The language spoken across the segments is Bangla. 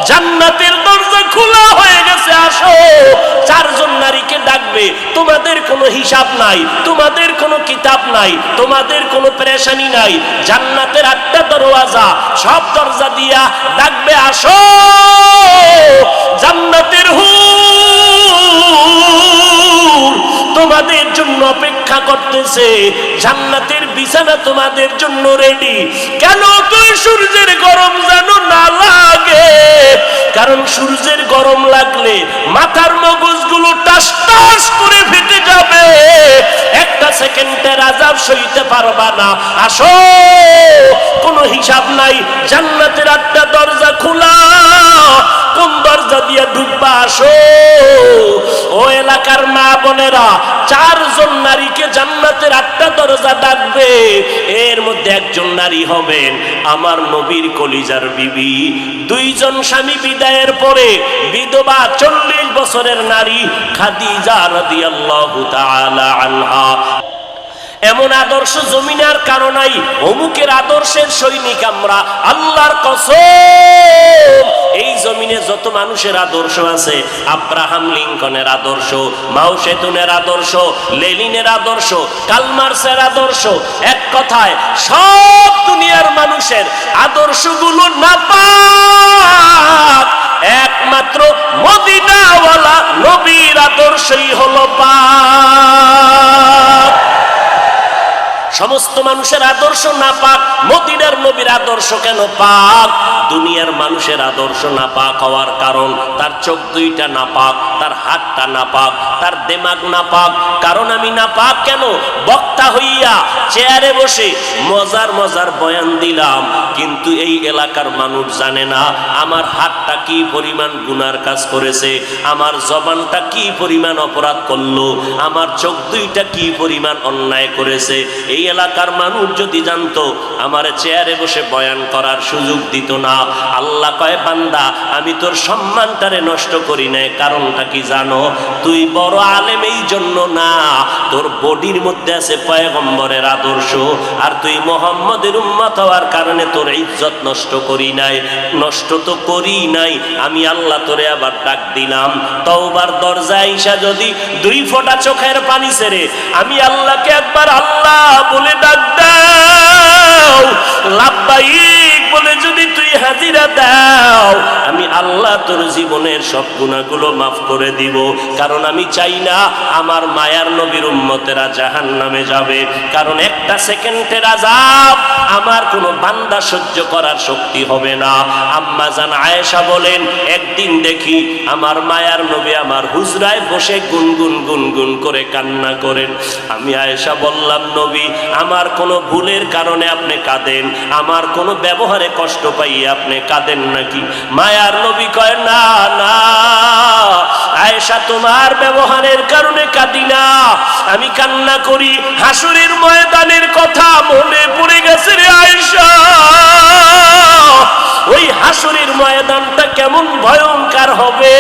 জান্নাতের দরজা খোলা হয়ে গেছে, আসো। চারজন নারীকে ডাকবে, তোমাদের কোনো হিসাব নাই, তোমাদের কোনো কিতাব নাই, তোমাদের কোনো পেরেশানি নাই। জান্নাতের 8টা দরওয়াজা, সব দরজা দিয়া ডাকবে, আসো। জান্নাতের হুর তোমাদের জন্য অপেক্ষা করতেছে, জান্নাতের বিছানা তোমাদের জন্য রেডি। কেন? তুই সূর্যের গরম যেন না লাগে, কারণ সূর্যের গরম লাগলে মাথার মগজগুলো টাস টাস করে ফেটে যাবে, একটা সেকেন্ডের আযাব সইতে পারবা না। আসো, কোনো হিসাব নাই, জান্নাতের 8টা দরজা খোলা, কোন দরজা দিয়ে ঢুকবা? আসো। ও এলাকার মা বোনেরা, 4জন নারীকে জান্নাতের 8টা দরজা ডাকবে, এর মধ্যে একজন নারী হবেন আমার নবীর কলিজার বিবি। 2 জন স্বামী বিদায়ের পরে বিধবা 40 বছরের নারী খাদিজা রাদিয়াল্লাহু তাআলা আনহা। এমন আদর্শ জমিনে আর কারো নাই। অমুকের আদর্শের সৈনিক আমরা, আল্লাহর কসম। এই জমিনে যত মানুষের আদর্শ আছে, আব্রাহাম লিঙ্কনের আদর্শ, মাও সেতুনের আদর্শ, লেনিনের আদর্শ, কার্ল মার্ক্সের আদর্শ, এক কথায় সব দুনিয়ার মানুষের আদর্শগুলো নাপাক, একমাত্র মদিনাওয়ালা নবীর আদর্শই হলো পাক। সমস্ত মানুষের আদর্শ নাপাক, মদিনার নবীর আদর্শ কেন পাক? দুনিয়ার মানুষের আদর্শ নাপাক হওয়ার কারণ তার চোখ দুইটা নাপাক, তার হাতটা নাপাক, তার দিমাগ নাপাক। কারণ আমি নাপাক কেন? বক্তা হইয়া চেয়ারে বসে মজার মজার বয়ান দিলাম, কিন্তু এই এলাকার মানুষ জানে না আমার হাতটা কি পরিমাণ গুনার কাজ করেছে, আমার জবানটা কি পরিমাণ অপরাধ করলো, আমার চোখ দুইটা কি পরিমাণ অন্যায় করেছে। এই এলাকার মানুষ যদি জানতো, আমার চেয়ারে বসে বয়ান করার সুযোগ দিত না। আল্লাহ কয়, বান্দা আমি তোর সম্মানটারে নষ্ট করি নাই। কারণটা কি জানো? তুই বড় আলেম এই জন্য না, তোর বডির মধ্যে আছে পয়গম্বরের আদর্শ, আর তুই মুহাম্মদের উম্মত হওয়ার কারণে তোর ইজ্জত নষ্ট করি নাই। নষ্ট তো করি নাই, আমি আল্লাহ তোরে আবার ডাক দিলাম। তওবার দরজায় আইসা যদি 2 ফোঁটা চোখের পানি ছেড়ে আমি আল্লাহকে একবার আল্লাহ বলে ডাক দাও, লাব্বাইক বলে যদি তুই হাজিরা দাও, আমি আল্লাহ তোর জীবনের সব গুনাহগুলো মাফ করে দিব। কারণ আমি চাই না আমার মায়ার নবীর উম্মতেরা জাহান্নামে যাবে, কারণ একটা সেকেন্ডের আযাব আমার কোনো বান্দা সহ্য করার শক্তি হবে না। আম্মা জান আয়েশা বলেন, একদিন দেখি আমার মায়ার নবী আমার হুজরায় বসে গুনগুন গুনগুন করে কান্না করেন। আমি আয়েশা বললাম, নবী আমার কোনো ভুলের কারণে আপনি কাঁদেন, আমার কোনো ব্যবহারে কষ্ট পাইয়ে আপনি কাঁদেন নাকি? মায়ার নবী কয়, না না আয়েশা, তোমার ব্যবহারের কারণে কাঁদি না, আমি কান্না করি হাসরের ময়দানের কথা মনে পড়ে গেছে রে আয়েশা। ওই হাসরের ময়দানটা কেমন ভয়ঙ্কর হবে,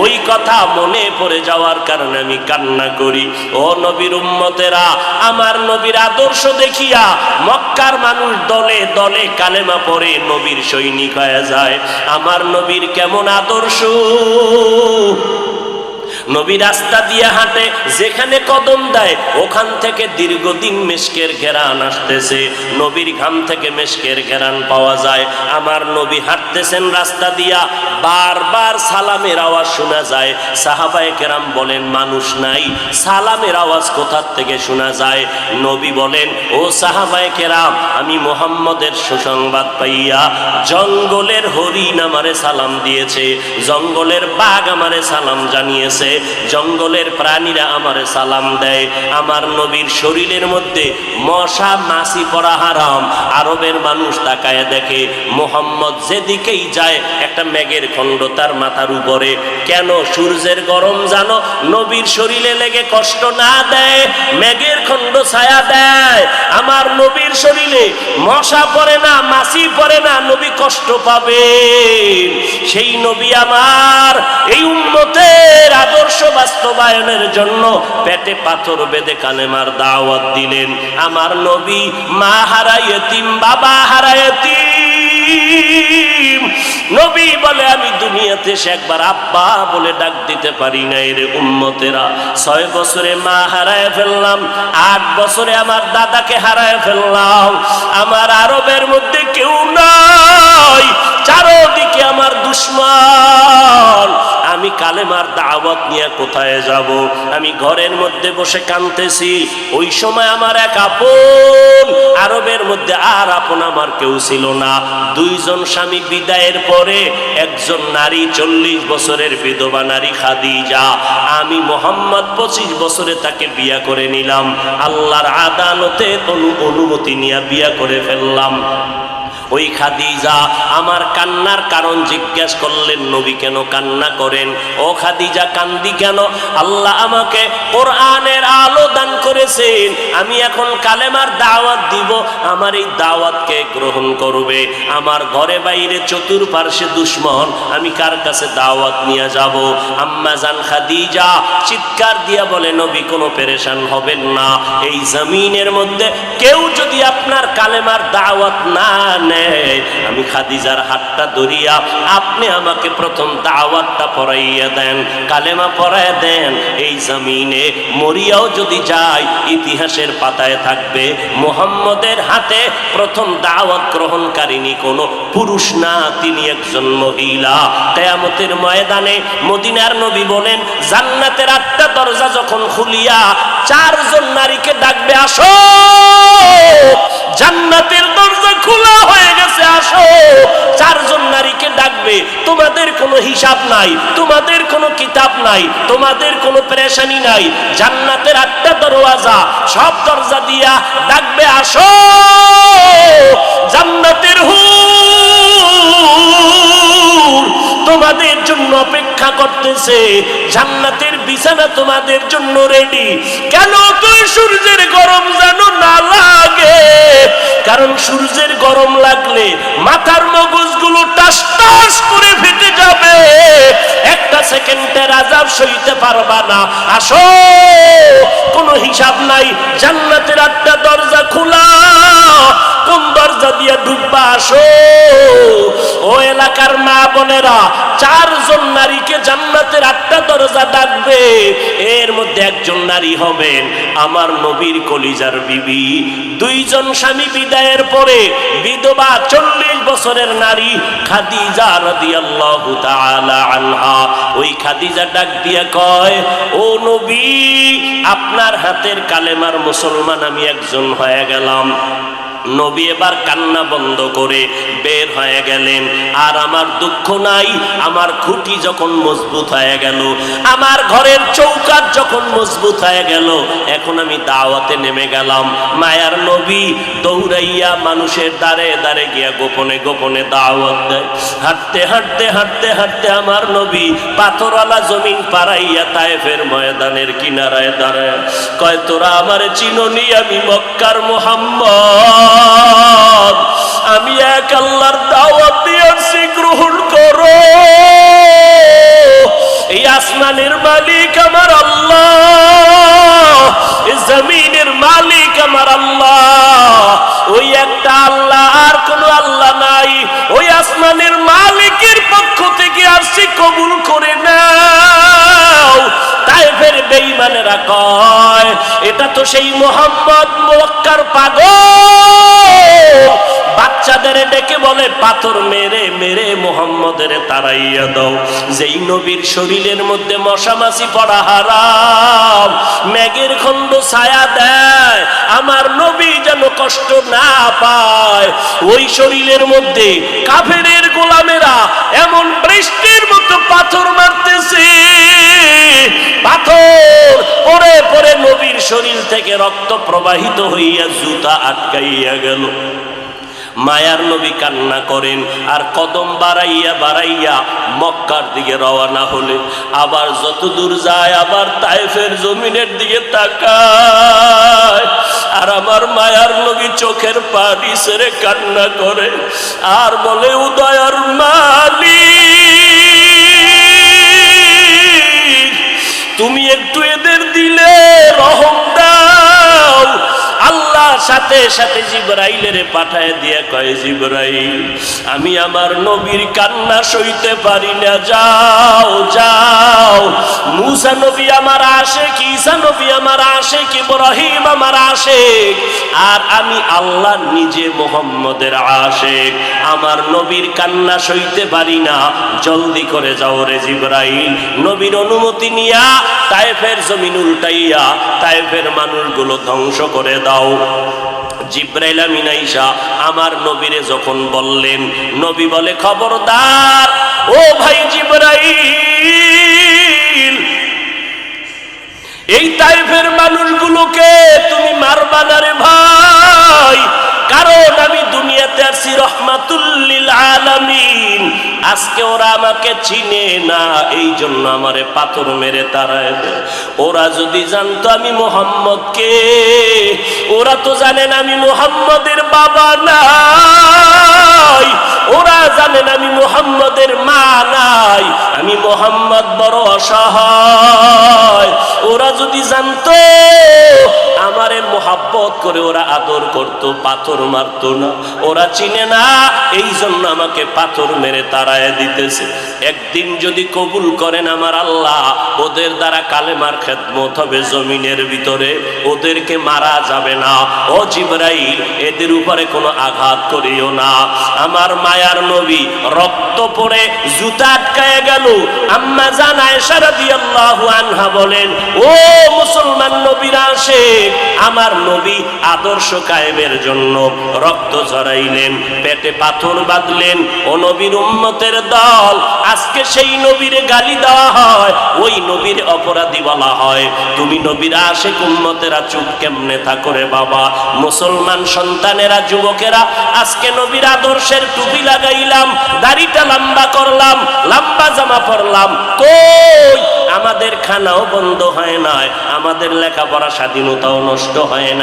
ওই কথা মনে পড়ে যাওয়ার কারণে আমি কান্না করি। ও নবীর উম্মতেরা, আমার নবীর আদর্শ দেখিয়া মক্কার মানুষ দলে দলে কালেমা পড়ে নবীর সৈনিক হয়ে যায়। আমার নবীর কেমন আদর্শ! নবী রাস্তা দিয়ে হাঁটে, যেখানে কদম দেয় ওখান থেকে দীর্ঘদিন মেশকের ঘেরান আসতেছে, নবীর ঘাম থেকে মেশকের ঘেরান পাওয়া যায়। আমার নবী হাঁটতেছেন রাস্তা দিয়া, বারবার সালামের আওয়াজ শোনা যায়। সাহাবায়ে কেরাম বলেন, মানুষ নাই, সালামের আওয়াজ কোথার থেকে শোনা যায়? নবী বলেন, ও সাহাবায়ে কেরাম, আমি মুহাম্মদের সুসংবাদ পাইয়া জঙ্গলের হরিণ আমারে সালাম দিয়েছে, জঙ্গলের বাঘ আমারে সালাম জানিয়েছে, জঙ্গলের প্রাণীরা আমারে সালাম দেয়। আমার নবীর শরীরের মধ্যে মশা মাছি পড়া হারাম। আরবের মানুষ তাকায় দেখে, মুহাম্মদ যেদিকেই যায় একটা মেঘের খণ্ড তার মাথার উপরে। কেন? সূর্যের গরম জানো নবীর শরীরে লেগে কষ্ট না দেয়, মেঘের খণ্ড ছায়া দেয়। আমার নবীর শরীরে মশা পড়ে না, মাছি পড়ে না, নবী কষ্ট পাবে। সেই নবী আমার এই উম্মতের আদর্শ বাস্তবায়নের জন্য পেটে পাথর বেঁধে কালেমার দাওয়াত দিলেন। আমার নবী মা হারা ইতিম, বাবা হারা ইতিম, দুনিয়াতে সে একবার আব্বা বলে ডাক দিতে পারি নাই রে উম্মতেরা। 6 বছরে মা হারায় ফেললাম, 8 বছরে আমার দাদাকে হারায় ফেললাম। আমার আরবের মধ্যে কেউ নাই, চারদিকে আমার দুশ্মন। আমি কালেমার দাওয়াত নিয়ে কোথায় যাব? আমি ঘরের মধ্যে বসে কাঁদতেছি। ওই সময় আমার এক আপন, আরবের মধ্যে আর আপন আমার কেউ ছিল না। 2 জন স্বামী বিদায়ের পরে একজন নারী, 40 বছরের বিধবা নারী খাদিজা। আমি মোহাম্মদ 25 বছরে তাকে বিয়া করে নিলাম। আল্লাহর আদালতে অনুমতি নিয়ে বিয়া করে ফেললাম। ওই খাদিজা আমার কান্নার কারণ জিজ্ঞেস করলেন, নবী কেন কান্না করেন? ও খাদিজা কান্দি কেন? আল্লাহ আমাকে কোরআনের আলো দান করেছেন, আমি এখন কালেমার দাওয়াত দিব, আমার এই দাওয়াতকে গ্রহণ করবে। আমার ঘরে বাইরে চতুর্পার্শ্বে দুশ্মন, আমি কার কাছে দাওয়াত নিয়ে যাব? আম্মা জান খাদিজা চিৎকার দিয়া বলে, নবী কোনো পেরেশান হবেন না। এই জমিনের মধ্যে কেউ যদি আপনার কালেমার দাওয়াত না নেয়, আমি খাদিজার হাতটা ধরিয়া আপনি আমাকে প্রথম দাওয়াতটা পড়াইয়া দেন, কালেমা পড়াইয়া দেন। এই জমিনে মরিয়াও যদি যায়, ইতিহাসের পাতায় থাকবে মুহাম্মদের হাতে প্রথম দাওয়াত গ্রহণকারিনী কোনো পুরুষ না, তিনি একজন মহিলা। কিয়ামতের ময়দানে মদিনার নবী বলেন, জান্নাতের 8টা দরজা যখন খুলিয়া 4 জন নারীকে ডাকবে, আসো, জান্নাতের দরজা খোলা হয়ে গেছে, আসো। 4 জন নারীকে ডাকবে, তোমাদের কোনো হিসাব নাই, তোমাদের কোনো কিতাব নাই, তোমাদের কোনো পেরেশানি নাই। জান্নাতের 8টা দরওয়াজা, সব দরজা দিয়া ডাকবে, আসো, জান্নাতের হুর তোমাদের জন্য অপেক্ষা করতেছে, জান্নাতের বিছানা তোমাদের জন্য রেডি। কেন? তুই সূর্যের গরম যেন না লাগে, কারণ সূর্যের গরম লাগলে মাথার মগজগুলো টাস টাস করে ফেটে যাবে, একটা সেকেন্ডের আযাব সইতে পারবা না। আসো, কোনো হিসাব নাই, জান্নাতের 8টা দরজা খোলা, কোন দরজা দিয়ে ঢুকবা? আসো। ও এলাকার মা বোনেরা, 4 জন নারীকে জান্নাতের 8টা দরজা ডাকবে, এর মধ্যে একজন নারী হবেন আমার নবীর কলিজার বিবি। 2 জন স্বামী বিদায়ের পরে বিধবা 40 বছরের নারী খাদিজা রাদিয়াল্লাহু তাআলা আনহা। ওই খাদিজা ডাক দিয়া কয়, ও নবী, আপনার হাতের কালেমার মুসলমান আমি একজন হয়ে গেলাম। নবী এবার কান্না বন্ধ করে বের হয়ে গেলেন। আর আমার দুঃখ নাই, আমার খুঁটি যখন মজবুত হয়ে গেল, আমার ঘরের চৌকাঠ যখন মজবুত হয়ে গেল, এখন আমি দাওয়াতে নেমে গেলাম। মায়ার নবী দৌড়াইয়া মানুষের দ্বারে দ্বারে গিয়া গোপনে গোপনে দাওয়াত দেয়। হাঁটতে হাঁটতে হাঁটতে হাঁটতে আমার নবী পাথরওয়ালা জমিন পাড়াইয়া তায়েফের ময়দানের কিনারায় দাঁড়ায়। কয়, তোরা আমারে চিনোনি, আমি মক্কার মুহাম্মদ, আমি এক আল্লাহর দাওয়াত দিয়েছি, গ্রহণ করো। এই আসমানের মালিক আমার আল্লাহ, এই জমিনের মালিক আমার আল্লাহ, ওই একটা আল্লাহ, আর কোনো আল্লাহ নাই। ওই আসমানের মালিকের পক্ষ থেকে আসছি, কবুল করে নাও। তায়েফের বেঈমানেরা কয়, এটা তো সেই মুহাম্মদ মক্কার পাগল। বাচ্চাদের ডেকে বলে, পাথর মেরে মেরে মুহাম্মদের তাড়াইয়া দাও। যেই নবীর শরীরের মধ্যে মশা মাছি পড়া হারাম, মেঘের খণ্ড ছায়া দেয়, আমার নবী যেন কষ্ট না পায়। ওই শরীরের মধ্যে কাফেরের গোলামেরা এমন বৃষ্টির মতো পাথর মারতেছে, পাথর পরে পরে নবীর শরীর থেকে রক্ত প্রবাহিত হইয়া জুতা আটকাইয়া গেল। মায়ার নবী কান্না করেন, আর কদম বাড়াইয়া বাড়াইয়া মক্কার দিকে রওনা হলে, আবার যত দূর যায় আবার তায়েফের জমিনের দিকে তাকায়। আর আমার মায়ার নবী চোখের পানি ছেড়ে কান্না করে আর বলে, উদয়ার মালিক, তুমি একটু এদের দিলে রহম দাও। আল্লাহর সাথে সাথে জিবরাইলের পাঠায় দিয়ে কয়, জিবরাইল আমি আমার নবীর কান্না সইতে পারি না, যাও যাও। মুসা নবী আমার আশিক, ঈসা নবী আমার আশিক, ইব্রাহিম আমার আশিক, আর আমি আল্লাহ নিজে মুহাম্মদের আশিক। আমার নবীর কান্না সইতে পারি না, জলদি করে যাও রে জিবরাইল। নবীর অনুমতি নিয়া তায়েফের জমিন উল্টাইয়া তায়েফের মানুষগুলো ধ্বংস করে দাও। জিবরাইল আমিন আইসা আমার নবীরে যখন বললেন, নবী বলে, খবরদার ও ভাই জিবরাইল, এই তায়েফের মানুষগুলোকে তুমি মারবা না রে ভাই, কারণ আমি দুনিয়াতে আসি রহমাতুল লিল আলামিন। আজকে ওরা আমাকে চিনে না, এই জন্য আমারে পাথর মেরে তাড়ায় দেয়। ওরা যদি জানতো আমি মুহাম্মদকে, ওরা তো জানেন আমি মুহাম্মদের বাবা নাই, ওরা জানেন আমি মুহাম্মদের মা নাই, আমি মুহাম্মদ বড় অসহায়। ওরা যদি জানতো আমারে মোহাব্বত করে ওরা আদর করতো, পাথর মারতো না। ওরা চিনে না, এই জন্য আমাকে পাথর মেরে তাড়ায় দিতেছে। একদিন যদি কবুল করেন আমার আল্লাহ, ওদের দ্বারা কালেমার খেদমত হবে জমিনের ভিতরে, ওদেরকে মারা যাবে না। ও জিবরাইল, এদের উপরে কোনো আঘাত করিও না। আমার মায়ার নবী রক্ত পড়ে জুতা আটকায় গেল। আম্মা জান আয়েশা রাদিয়াল্লাহু আনহা বলেন, ও মুসলমান নবীর আশিক, আমার নবী আদর্শ কায়েমের জন্য রক্ত ঝরাইলেন, পেটে পাথর বাঁধলেন। ও নবীর উম্মতের দল, আজকে সেই নবীর গালি দেওয়া হয়, ওই নবীর অপরাধী বলা হয়। তুমি নবীর আশিক উম্মতেরা চুপ কেমনে থাকো রে বাবা? মুসলমান সন্তানেরা, যুবকেরা, আজকে নবীর আদর্শের টুপি লাগাইলাম, দাড়িটা লম্বা করলাম, লম্বা জামা পরলাম, কই আমাদের খানাও বন্ধ হয় না, আমাদের লেখাপড়া স্বাধীনতাও নষ্ট হয় না।